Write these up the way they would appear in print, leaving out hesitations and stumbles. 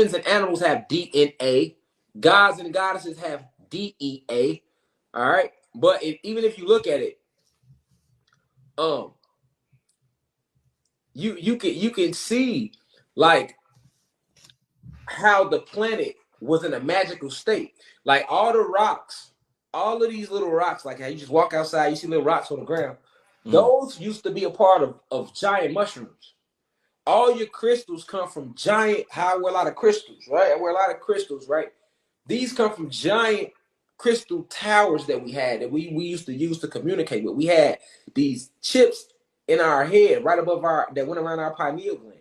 humans and animals have DNA. Gods and goddesses have DEA. All right, but even if you look at it, you can see like how the planet was in a magical state. Like all the rocks, all of these little rocks, like how you just walk outside, you see little rocks on the ground. Those used to be a part of giant mushrooms. All your crystals come from giant, how I wear a lot of crystals, right? I wear a lot of crystals, right? These come from giant crystal towers that we had that we used to use to communicate with. We had these chips in our head right above our that went around our pineal gland,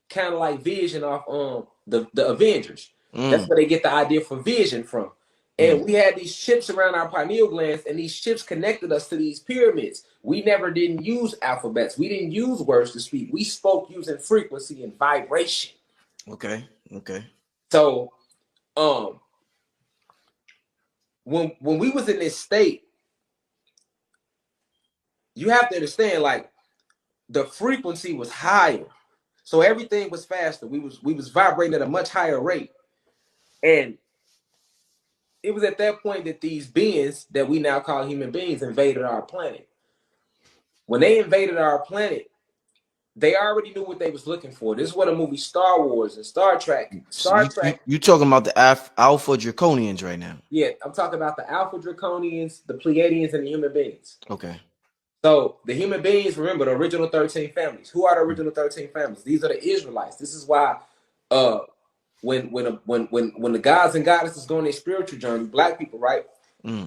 kind of like Vision off the Avengers. That's where they get the idea for Vision from. And we had these chips around our pineal glands, and these chips connected us to these pyramids. We never didn't use alphabets. We didn't use words to speak. We spoke using frequency and vibration. Okay. Okay. So, when we was in this state, you have to understand, like, the frequency was higher, so everything was faster. We was vibrating at a much higher rate, and it was at that point that these beings that we now call human beings invaded our planet. When they invaded our planet, they already knew what they was looking for. This is what a movie Star Wars and Star Trek. You talking about the Alpha Draconians right now? Yeah, I'm talking about the Alpha Draconians, the Pleiadians, and the human beings. Okay. So the human beings, remember the original 13 families. Who are the original 13 families? These are the Israelites. This is why when the gods and goddesses go on their spiritual journey, black people, right?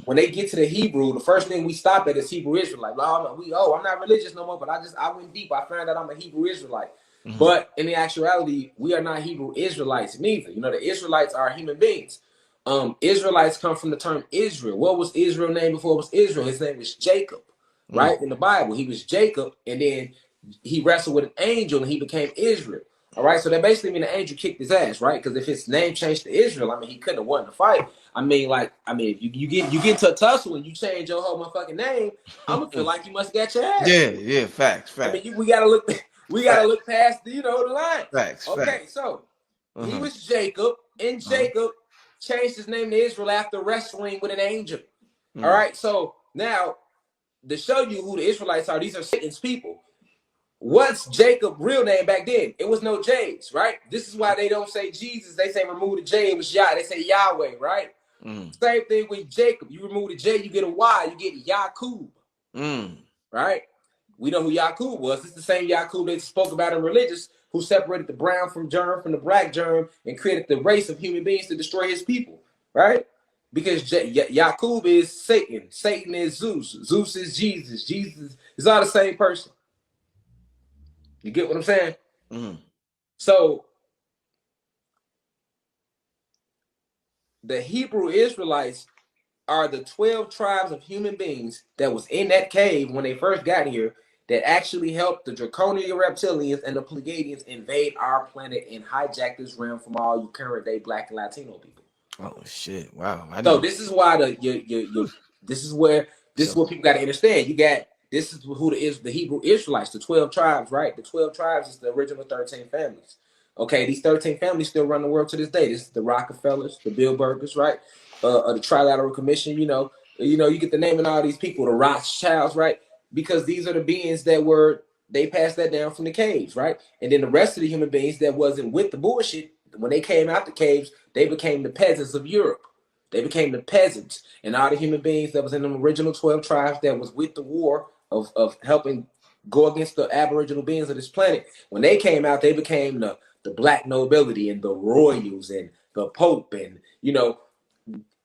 When they get to the Hebrew, the first thing we stop at is Hebrew Israelite. I'm not religious no more, but I went deep. I found out I'm a Hebrew Israelite. But in the actuality, we are not Hebrew Israelites neither. You know, the Israelites are human beings. Israelites come from the term Israel. What was Israel's name before it was Israel? His name was Jacob, right? In the Bible, he was Jacob, and then he wrestled with an angel and he became Israel. All right, so that basically means the angel kicked his ass, right? Because if his name changed to Israel, I mean, he couldn't have won the fight. If you get into a tussle and you change your whole motherfucking name, I'm gonna feel like you must get your ass. Yeah, facts. I mean, we gotta look past the line. Facts. Okay, so he was Jacob, and Jacob changed his name to Israel after wrestling with an angel. All right, so now to show you who the Israelites are, these are Satan's people. What's Jacob's real name back then? It was no J's, right? This is why they don't say Jesus. They say remove the J. It was Yah. They say Yahweh, right? Same thing with Jacob. You remove the J, you get a Y. You get Yaqub, right? We know who Yaqub was. It's the same Yaqub they spoke about in religious, who separated the brown from germ from the black germ and created the race of human beings to destroy his people, right? Because Yaqub is Satan. Satan is Zeus. Zeus is Jesus. Jesus is all the same person. You get what I'm saying? So the Hebrew Israelites are the 12 tribes of human beings that was in that cave when they first got here that actually helped the draconian reptilians and the Pleiadians invade our planet and hijack this realm from all you current day black and Latino people. Oh shit! Wow. So this is why this is what people got to understand. This is who the Hebrew Israelites, the 12 tribes, right? The 12 tribes is the original 13 families. Okay, these 13 families still run the world to this day. This is the Rockefellers, the Bilderbergers, right? The Trilateral Commission, you get the name of all these people, the Rothschilds, right? Because these are the beings they passed that down from the caves, right? And then the rest of the human beings that wasn't with the bullshit, when they came out the caves, they became the peasants of Europe. They became the peasants. And all the human beings that was in the original 12 tribes that was with the war of helping go against the aboriginal beings of this planet, when they came out, they became the black nobility and the royals and the Pope. And,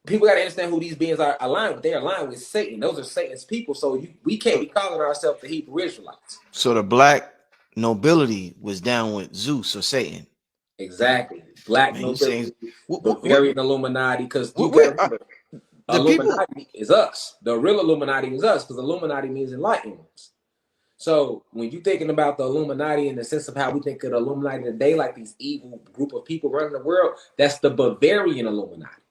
people got to understand who these beings are aligned with. They're aligned with Satan. Those are Satan's people. So we can't be calling ourselves the Hebrew Israelites. So the black nobility was down with Zeus or Satan. Exactly. Black nobility, Bavarian Illuminati, because you got to remember, Illuminati is us. The real Illuminati is us, because Illuminati means enlightenment. So when you're thinking about the Illuminati in the sense of how we think of the Illuminati today, like these evil group of people running the world, that's the Bavarian Illuminati.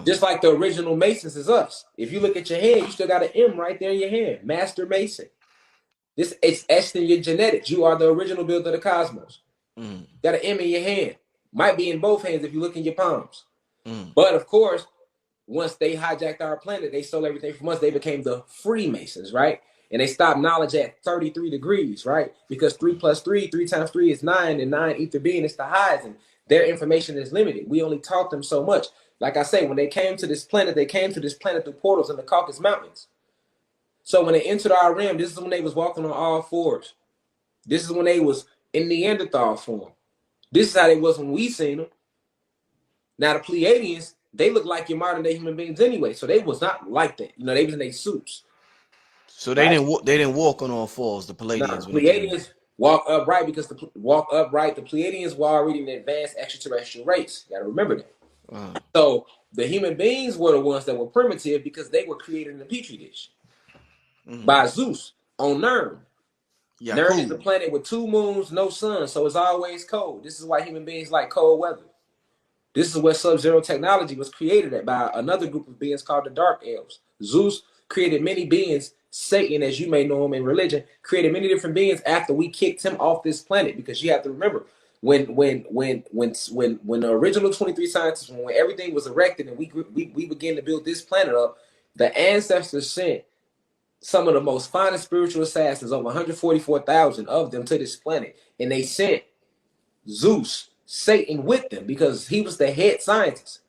Just like the original Masons is us. If you look at your hand, you still got an M right there in your hand. Master Mason. It's etched in your genetics. You are the original builder of the cosmos. Got an M in your hand. Might be in both hands if you look in your palms. Mm. But of course, once they hijacked our planet, they stole everything from us. They became the Freemasons, right? And they stopped knowledge at 33 degrees, right? Because 3 plus 3, 3 times 3 is 9, and 9 ether being is the highs, and their information is limited. We only taught them so much. Like I say, when they came to this planet, they came to this planet through portals in the Caucasus Mountains. So when they entered our realm, this is when they was walking on all fours. This is when they was in Neanderthal form. This is how they was when we seen them. Now the Pleiadians, they look like your modern day human beings anyway, so they was not like that. You know, they was in their suits. So they didn't walk on all fours. The Palladians. Now, the Pleiadians walk upright because the Pleiadians were already an advanced extraterrestrial race. You got to remember that. So the human beings were the ones that were primitive because they were created in a petri dish by Zeus on Nern. Nern is a planet with 2 moons, no sun, so it's always cold. This is why human beings like cold weather. This is where Sub-Zero technology was created at by another group of beings called the Dark Elves. Zeus created many beings. Satan, as you may know him in religion, created many different beings after we kicked him off this planet. Because you have to remember, when the original 23 scientists, when everything was erected and we began to build this planet up, the ancestors sent some of the most finest spiritual assassins, over 144,000 of them, to this planet, and they sent Zeus, Satan, with them because he was the head scientist.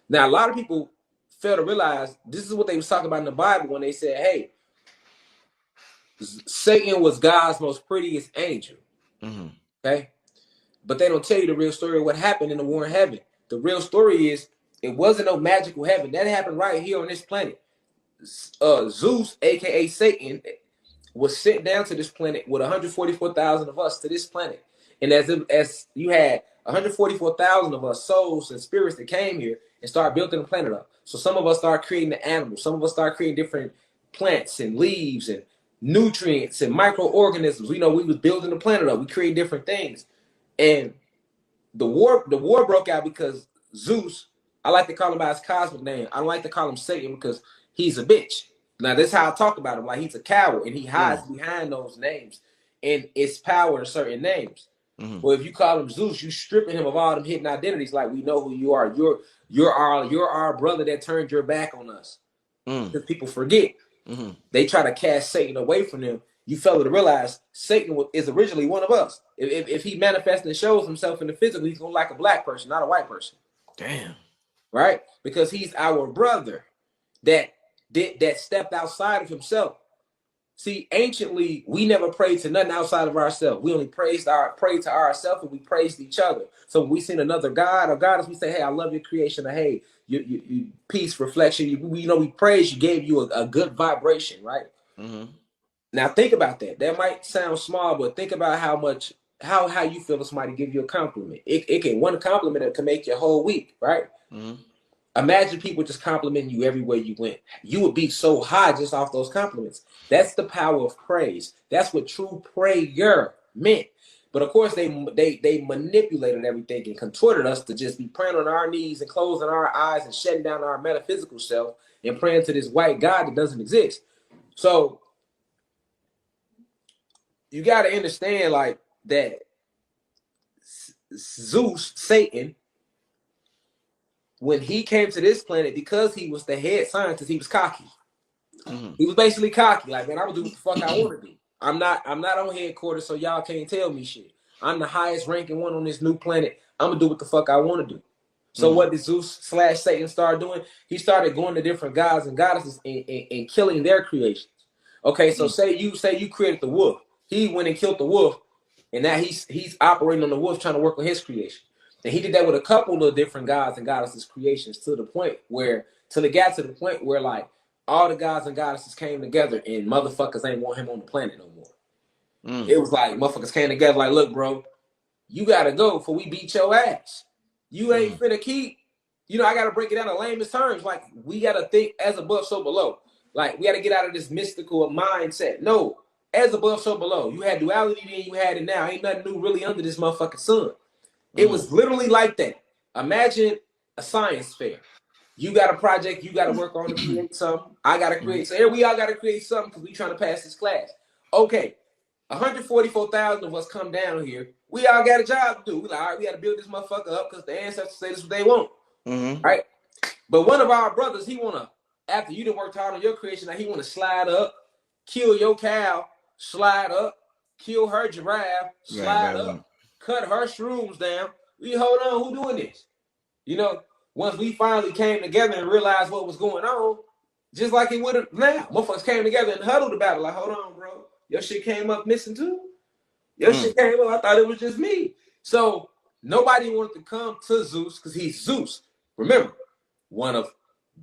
Now, a lot of people fail to realize this is what they was talking about in the Bible when they said, hey, Satan was God's most prettiest angel. Okay? But they don't tell you the real story of what happened in the war in heaven. The real story is it wasn't no magical heaven. That happened right here on this planet. Zeus, aka Satan, was sent down to this planet with 144,000 of us to this planet. And as you had 144,000 of us souls and spirits that came here and started building the planet up. So some of us started creating the animals. Some of us started creating different plants and leaves and nutrients and microorganisms. You know, we was building the planet up. We created different things. And the war broke out because Zeus, I like to call him by his cosmic name. I don't like to call him Satan because he's a bitch. Now, that's how I talk about him. Like, he's a coward, and he hides behind those names and its power in certain names. Well, if you call him Zeus, you stripping him of all them hidden identities. Like, we know who you are. You're our brother that turned your back on us. Because people forget. They try to cast Satan away from them. You fail to realize Satan is originally one of us. If he manifests and shows himself in the physical, he's going to like a black person, not a white person. Damn. Right? Because he's our brother that stepped outside of himself. See, anciently, we never prayed to nothing outside of ourselves. We only prayed to ourselves, and we praised each other. So when we seen another god or goddess, we say, hey, I love your creation, or hey, you peace, reflection. We praise you, gave you a good vibration, right? Now think about that. That might sound small, but think about how you feel if somebody give you a compliment. It can, one compliment that can make your whole week, right? Imagine people just complimenting you everywhere you went. You would be so high just off those compliments. That's the power of praise. That's what true prayer meant. But of course, they manipulated everything and contorted us to just be praying on our knees and closing our eyes and shutting down our metaphysical self and praying to this white God that doesn't exist. So you got to understand, like, that Zeus, Satan, when he came to this planet, because he was the head scientist, he was cocky. He was basically cocky. Like, man, I will do what the fuck I want to do. I'm not on headquarters, so y'all can't tell me shit. I'm the highest ranking one on this new planet. I'm gonna do what the fuck I want to do. So what did Zeus/Satan start doing? He started going to different gods and goddesses and killing their creations. Okay, so say you created the wolf. He went and killed the wolf, and now he's operating on the wolf, trying to work on his creation. And he did that with a couple of different gods and goddesses creations till it got to the point where like all the gods and goddesses came together and motherfuckers ain't want him on the planet no more. It was like motherfuckers came together like, look, bro, you gotta go before we beat your ass. You ain't finna keep, I gotta break it down in lamest terms. Like, we gotta think as above, so below. Like, we gotta get out of this mystical mindset. No, as above, so below. You had duality then, you had it now. Ain't nothing new really under this motherfucking sun. It was literally like that. Imagine a science fair. You got a project you got to work on to create something. I got to create. So we all got to create something because we trying to pass this class. Okay, 144,000 of us come down here. We all got a job to do. We like, all right, we got to build this motherfucker up because the ancestors say this is what they want. Right? But one of our brothers, he wanna, after you done worked hard on your creation, now he wanna slide up, kill your cow, slide up, kill her giraffe, slide up, cut her shrooms down. We hold on, who doing this? You know, once we finally came together and realized what was going on, just like it would have now, motherfuckers came together and huddled about it. Like, hold on, bro, your shit came up missing too. Your shit came up. I thought it was just me. So nobody wanted to come to Zeus because he's Zeus. Remember, one of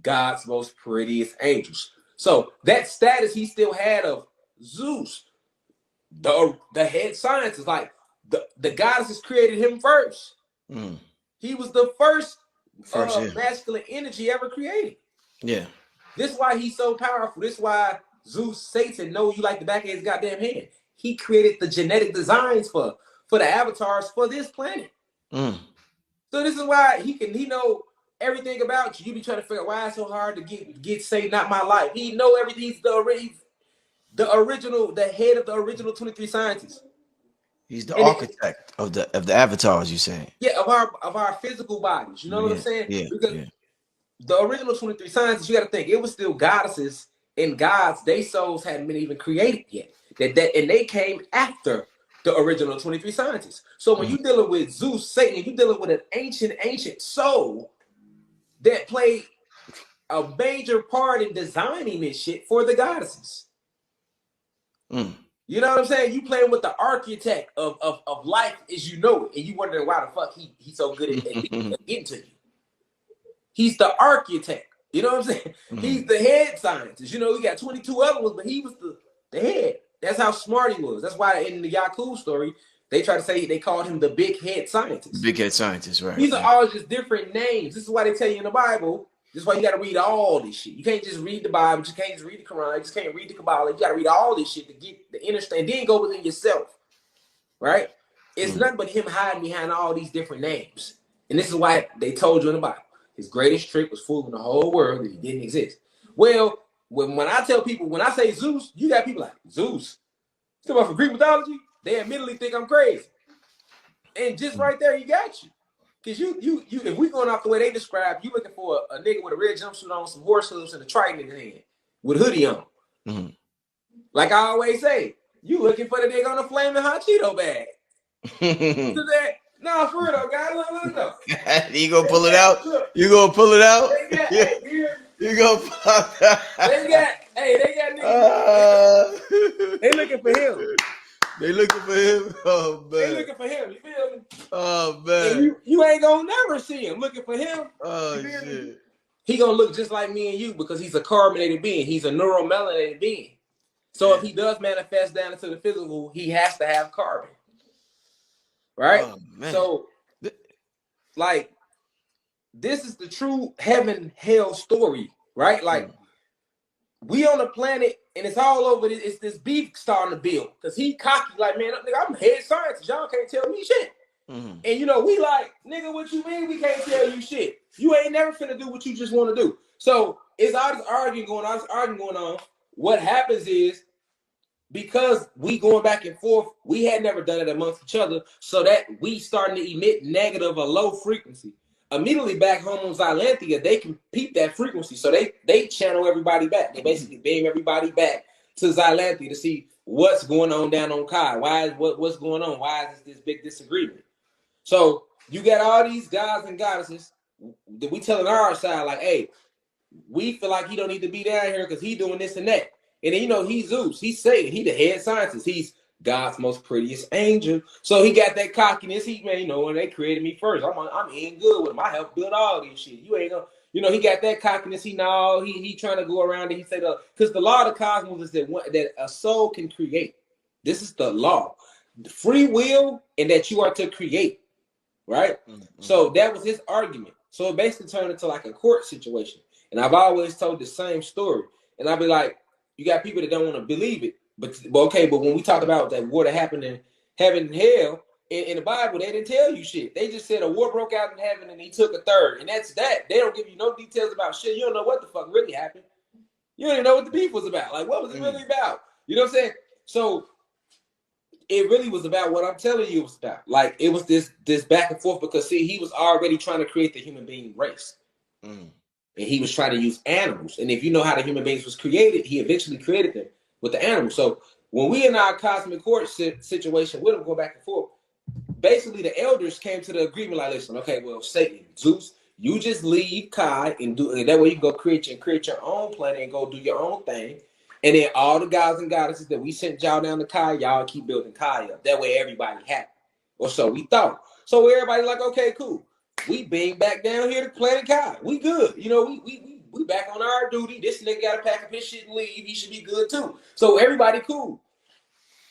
God's most prettiest angels. So that status he still had of Zeus, the head scientist, like the goddesses created him first. He was the first masculine energy ever created. Yeah. This is why he's so powerful. This is why Zeus, Satan, know you like the back of his goddamn hand. He created the genetic designs for the avatars for this planet. So this is why he know everything about you. You be trying to figure out why it's so hard to get say not my life. He know everything. He's the original, the head of the original 23 scientists. He's the architect of the avatars, you saying? Yeah, of our physical bodies. You know what I'm saying? Yeah. Because the original 23 scientists, you got to think it was still goddesses and gods. Their souls hadn't been even created yet. And they came after the original 23 scientists. So when you're dealing with Zeus, Satan, you're dealing with an ancient soul that played a major part in designing this shit for the goddesses. You know what I'm saying? You playing with the architect of life as you know it, and you wondering why the fuck he's so good at getting to you. He's the architect. You know what I'm saying? He's the head scientist. You know, we got 22 other ones, but he was the head. That's how smart he was. That's why in the Yakub story, they try to say they called him the big head scientist. Big head scientist, right. These are all just different names. This is why they tell you in the Bible, this is why you got to read all this shit. You can't just read the Bible. You can't just read the Quran. You just can't read the Kabbalah. You got to read all this shit to get the understand. Then go within yourself, right? It's nothing but him hiding behind all these different names. And this is why they told you in the Bible, his greatest trick was fooling the whole world that he didn't exist. Well, when I tell people, when I say Zeus, you got people like, Zeus? You talking about for Greek mythology? They admittedly think I'm crazy. And just right there, he got you. Because you, if we going off the way they describe, you looking for a nigga with a red jumpsuit on, some horse hooves, and a trident in his hand with a hoodie on. Like I always say, you looking for the nigga on a flaming hot Cheeto bag. No, for real though, guys. Look. You gonna pull it out? You gonna pull it out? You gonna pull it out? They got niggas. They looking for him. They looking for him. Oh man. They looking for him. You feel me? Oh man. And you ain't gonna never see him looking for him. Oh shit. He gonna look just like me and you because he's a carbonated being. He's a neuromelanated being. So if he does manifest down into the physical, he has to have carbon. Right? Oh, so, like, this is the true heaven-hell story, right? Like, we on the planet, and it's all over. It's this beef starting to build. Because he cocky, like, man, nigga, I'm head scientist. Y'all can't tell me shit. And, you know, we like, nigga, what you mean we can't tell you shit? You ain't never finna do what you just want to do. So, it's all this arguing going on. What happens is, because we going back and forth, we had never done it amongst each other, so that we starting to emit negative or low frequency. Immediately back home on Xylanthia, they can peep that frequency, so they channel everybody back. They basically beam everybody back to Xylanthia to see what's going on down on Kai. What's going on? Why is this big disagreement? So you got all these gods and goddesses that we telling our side like, hey, we feel like he don't need to be down here because he doing this and that. And then, you know, he's Zeus. He's Satan. He the head scientist. He's God's most prettiest angel. So he got that cockiness. He, man, you know, when they created me first, I'm in good with him. I helped build all these shit. You ain't gonna, you know, he got that cockiness. He trying to go around and he said, because the law of the cosmos is that a soul can create. This is the law. The free will and that you are to create. Right? So that was his argument. So it basically turned into like a court situation. And I've always told the same story. And I'll be like, you got people that don't want to believe it, but when we talk about that war that happened in heaven and hell in the Bible, they didn't tell you shit. They just said a war broke out in heaven and he took a third, and that's that. They don't give you no details about shit. You don't know what the fuck really happened. You don't even know what the beef was about. Like, what was it really about? You know what I'm saying? So it really was about what I'm telling you it was about. Like, it was this back and forth because, see, he was already trying to create the human being race. And he was trying to use animals. And if you know how the human beings was created, he eventually created them with the animals. So when we in our cosmic court situation with him, go back and forth, basically the elders came to the agreement like, listen, okay, well, Satan, Zeus, you just leave Kai and that way you can go create your own planet and go do your own thing. And then all the gods and goddesses that we sent y'all down to Kai, y'all keep building Kai up. That way everybody happy. Or so we thought. So everybody like, okay, cool. We being back down here to planet Kai. We good. You know, we back on our duty. This nigga got to pack up his shit and leave. He should be good too. So everybody cool.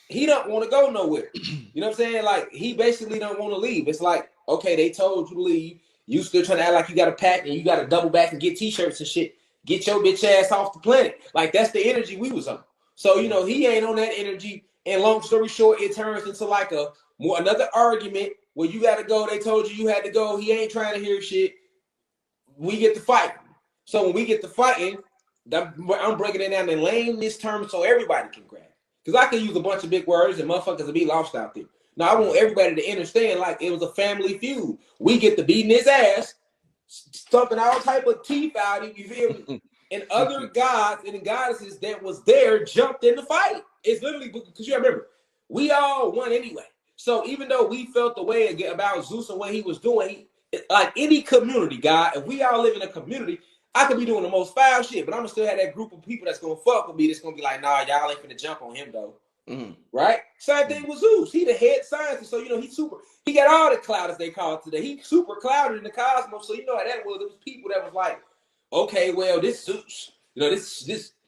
He don't want to go nowhere. You know what I'm saying? Like, he basically don't want to leave. It's like, okay, they told you to leave. You still trying to act like you got to pack and you got to double back and get t-shirts and shit. Get your bitch ass off the planet. Like, that's the energy we was on. So, you know, he ain't on that energy. And long story short, it turns into like another argument where you got to go. They told you had to go. He ain't trying to hear shit. We get to fighting. So when we get to fighting, I'm breaking it down in layman's terms so everybody can grab. Because I can use a bunch of big words and motherfuckers will be lost out there. Now, I want everybody to understand like it was a family feud. We get to beating his ass, stomping all type of teeth out of him, you feel me? And other gods and goddesses that was there jumped in the fight. It's literally because you remember, we all won anyway. So even though we felt the way about Zeus and what he was doing, like any community, God, if we all live in a community, I could be doing the most foul shit, but I'm gonna still have that group of people that's gonna fuck with me. That's gonna be like, nah, y'all ain't finna jump on him though. Right? Same thing with Zeus. He the head scientist, so you know he got all the cloud as they call it today. He super clouded in the cosmos, so you know how that was. It was people that was like, okay, well, this Zeus, you know, this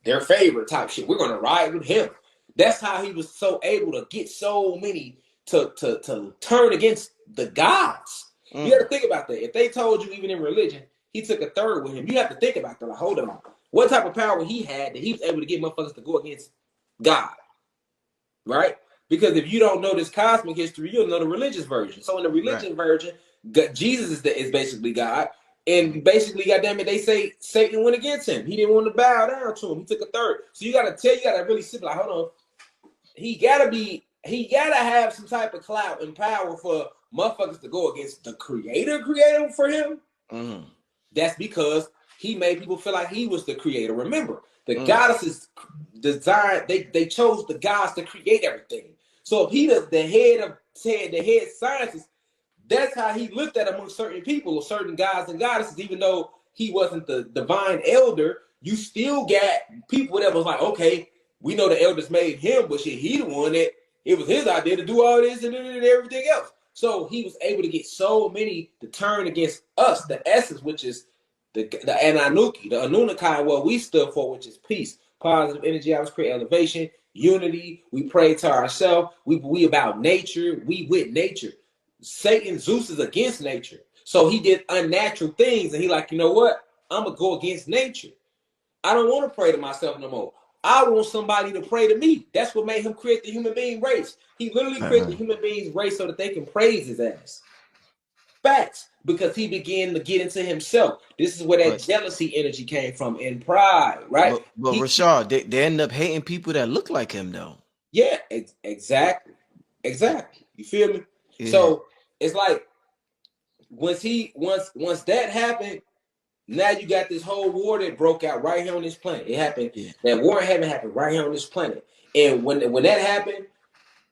their favorite type shit. We're gonna ride with him. That's how he was so able to get so many to turn against the gods. You got to think about that. If they told you even in religion, he took a third with him, you have to think about that. Like, hold on, what type of power he had that he was able to get motherfuckers to go against God, right? Because if you don't know this cosmic history, you'll know the religious version. So in the religion version, Jesus is basically God. And basically, goddamn it, they say Satan went against him. He didn't want to bow down to him. He took a third. So you gotta really sit like, hold on. He gotta have some type of clout and power for motherfuckers to go against the creator for him. That's because he made people feel like he was the creator. Remember, the goddesses designed, they chose the gods to create everything. So if he the head scientist, that's how he looked at among certain people or certain gods and goddesses. Even though he wasn't the divine elder, you still got people that was like, okay, we know the elders made him, but shit, he the one that it was his idea to do all this and everything else. So he was able to get so many to turn against us, the essence, which is the Ananuki, the Anunnaki, what we stood for, which is peace, positive energy, I was create elevation, unity. We pray to ourselves. We about nature. We with nature. Satan, Zeus is against nature. So he did unnatural things. And he like, you know what? I'm going to go against nature. I don't want to pray to myself no more. I want somebody to pray to me. That's what made him create the human being race. He literally created the human beings race so that they can praise his ass. Facts. Because he began to get into himself. This is where that jealousy energy came from and pride, right? But Rashad, they end up hating people that look like him, though. Yeah, exactly. You feel me? Yeah. So it's like once that happened, now you got this whole war that broke out right here on this planet. It happened. Yeah. That war in heaven happened right here on this planet. And when that happened,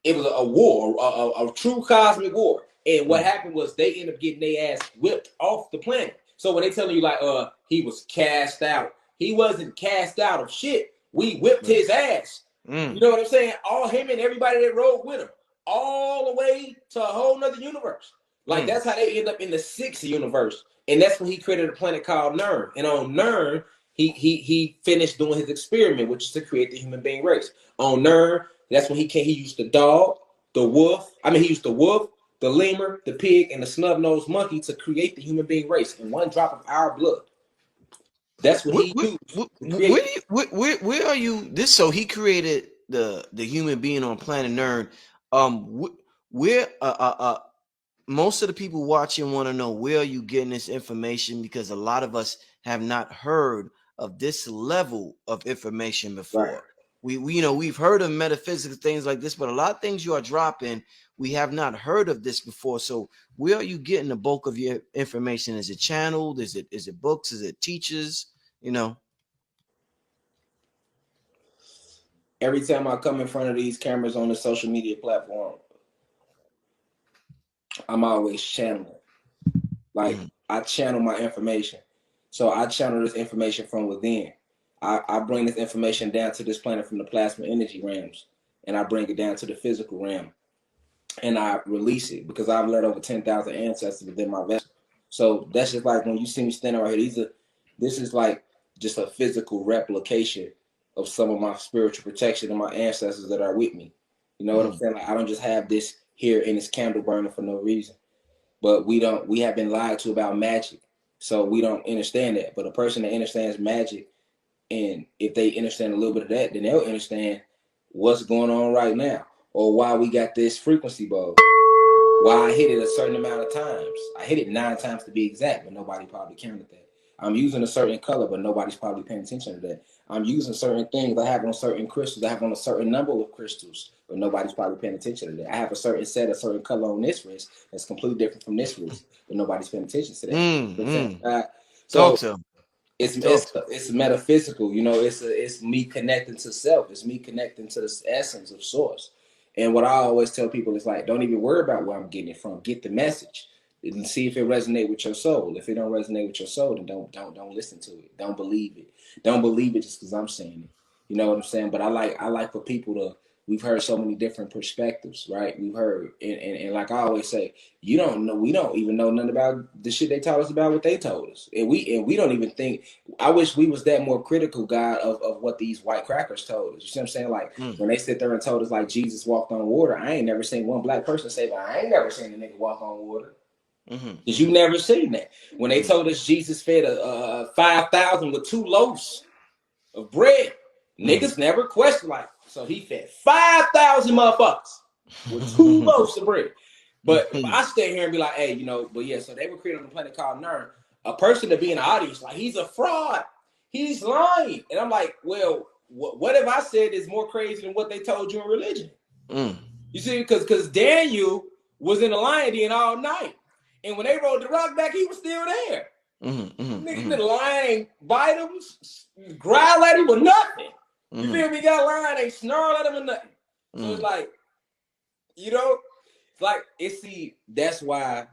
it was a war, a true cosmic war. And what happened was they ended up getting their ass whipped off the planet. So when they telling you like, he was cast out, he wasn't cast out of shit. We whipped his ass. You know what I'm saying? All him and everybody that rode with him, all the way to a whole nother universe. Like that's how they end up in the 6th universe. And that's when he created a planet called Nern. And on Nern, he finished doing his experiment, which is to create the human being race. On Nern, that's when he used the dog, the wolf. He used the wolf, the lemur, the pig, and the snub-nosed monkey to create the human being race in one drop of our blood. That's what he used. Where are you? So he created the human being on planet Nern. Where most of the people watching want to know, where are you getting this information? Because a lot of us have not heard of this level of information before. Right. we've heard of metaphysical things like this, but a lot of things you are dropping, we have not heard of this before. So where are you getting the bulk of your information? Is it channeled? Is it books? Is it teachers? Every time I come in front of these cameras on the social media platform, I'm always channeling. Like I channel my information. So I channel this information from within. I bring this information down to this planet from the plasma energy realms, and I bring it down to the physical realm, and I release it because I've led over 10,000 ancestors within my vessel. So that's just like when you see me standing right here. This is like just a physical replication of some of my spiritual protection and my ancestors that are with me. You know what I'm saying? Like I don't just have this here in this candle burning for no reason. But we have been lied to about magic. So we don't understand that. But a person that understands magic, and if they understand a little bit of that, then they'll understand what's going on right now, or why we got this frequency bulb. Why I hit it a certain amount of times. I hit it 9 times to be exact, but nobody probably counted that. I'm using a certain color, but nobody's probably paying attention to that. I'm using certain things. I have on certain crystals. I have on a certain number of crystals, but nobody's probably paying attention to that. I have a certain set, a certain color on this wrist that's completely different from this wrist, but nobody's paying attention to that. So Talk to them. it's metaphysical. It's me connecting to self. It's me connecting to the essence of source. And what I always tell people is like, don't even worry about where I'm getting it from. Get the message and see if it resonates with your soul. If it don't resonate with your soul, then don't listen to it. Don't believe it. Don't believe it just because I'm saying it. You know what I'm saying? But I like for people to. We've heard so many different perspectives, right? We've heard, and like I always say, we don't even know nothing about the shit they taught us about what they told us, and we don't even think. I wish we was that more critical, God, of what these white crackers told us. You see what I'm saying? Like when they sit there and told us like Jesus walked on water, I ain't never seen one black person say, "But I ain't never seen a nigga walk on water." Because you never seen that. When they told us Jesus fed 5,000 with 2 loaves of bread, niggas never questioned like, so he fed 5,000 motherfuckers with 2 loaves of bread. But if I stay here and be like, hey, but yeah, so they were created on a planet called Nern. A person to be in the audience, like, he's a fraud. He's lying. And I'm like, well, what if I said is more crazy than what they told you in religion? You see, because Daniel was in the lion den all night. And when they rolled the rock back, he was still there. Nigga, the lion ain't bite him, growl at him or nothing. You feel me? Got a lion, ain't snarl at him or nothing. So it's like, that's why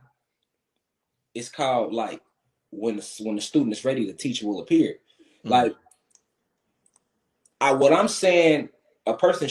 it's called like when the student is ready, the teacher will appear. Like what I'm saying, a person